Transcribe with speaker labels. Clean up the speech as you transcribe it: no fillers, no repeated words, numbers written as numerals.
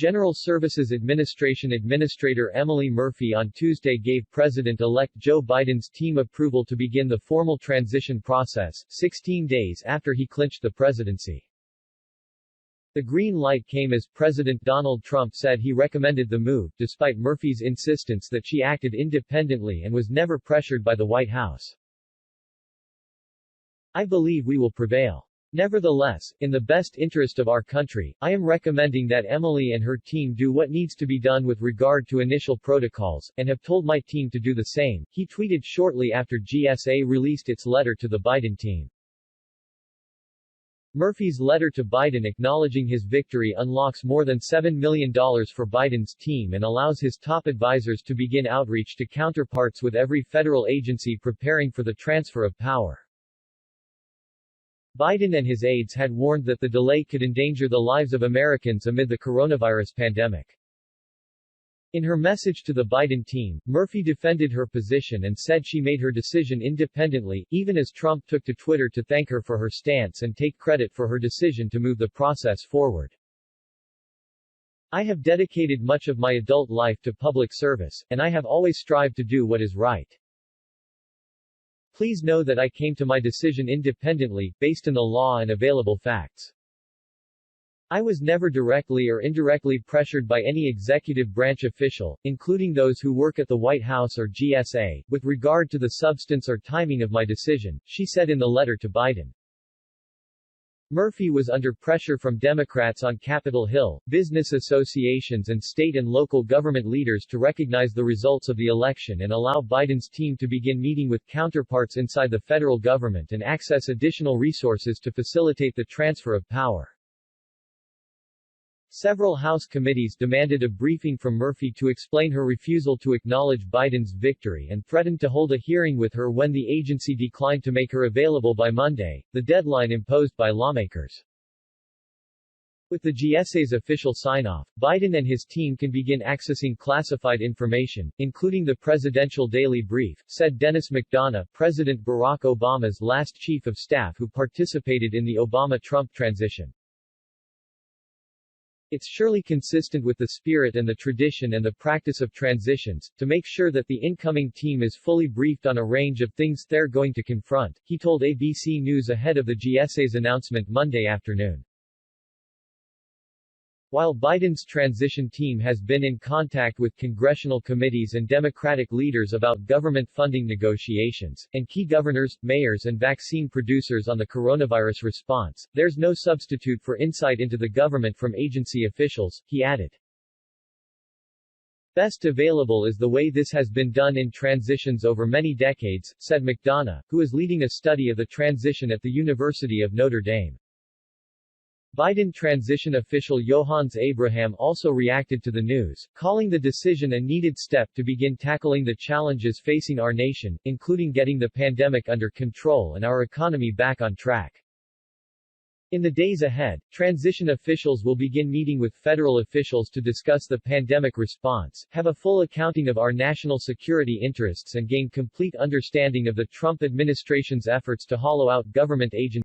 Speaker 1: General Services Administration Administrator Emily Murphy on Tuesday gave President-elect Joe Biden's team approval to begin the formal transition process, 16 days after he clinched the presidency. The green light came as President Donald Trump said he recommended the move, despite Murphy's insistence that she acted independently and was never pressured by the White House. "I believe we will prevail. Nevertheless, in the best interest of our country, I am recommending that Emily and her team do what needs to be done with regard to initial protocols, and have told my team to do the same," he tweeted shortly after GSA released its letter to the Biden team. Murphy's letter to Biden acknowledging his victory unlocks more than $7 million for Biden's team and allows his top advisors to begin outreach to counterparts with every federal agency preparing for the transfer of power. Biden and his aides had warned that the delay could endanger the lives of Americans amid the coronavirus pandemic. In her message to the Biden team, Murphy defended her position and said she made her decision independently, even as Trump took to Twitter to thank her for her stance and take credit for her decision to move the process forward. "I have dedicated much of my adult life to public service, and I have always strived to do what is right. Please know that I came to my decision independently, based on the law and available facts. I was never directly or indirectly pressured by any executive branch official, including those who work at the White House or GSA, with regard to the substance or timing of my decision," she said in the letter to Biden. Murphy was under pressure from Democrats on Capitol Hill, business associations and state and local government leaders to recognize the results of the election and allow Biden's team to begin meeting with counterparts inside the federal government and access additional resources to facilitate the transfer of power. Several House committees demanded a briefing from Murphy to explain her refusal to acknowledge Biden's victory and threatened to hold a hearing with her when the agency declined to make her available by Monday, the deadline imposed by lawmakers. With the GSA's official sign-off, Biden and his team can begin accessing classified information, including the Presidential Daily Brief, said Dennis McDonough, President Barack Obama's last chief of staff who participated in the Obama-Trump transition. "It's surely consistent with the spirit and the tradition and the practice of transitions, to make sure that the incoming team is fully briefed on a range of things they're going to confront," he told ABC News ahead of the GSA's announcement Monday afternoon. While Biden's transition team has been in contact with congressional committees and Democratic leaders about government funding negotiations, and key governors, mayors and vaccine producers on the coronavirus response, there's no substitute for insight into the government from agency officials, he added. "Best available is the way this has been done in transitions over many decades," said McDonough, who is leading a study of the transition at the University of Notre Dame. Biden transition official Johannes Abraham also reacted to the news, calling the decision a needed step to begin tackling the challenges facing our nation, including getting the pandemic under control and our economy back on track. In the days ahead, transition officials will begin meeting with federal officials to discuss the pandemic response, have a full accounting of our national security interests and gain complete understanding of the Trump administration's efforts to hollow out government agencies.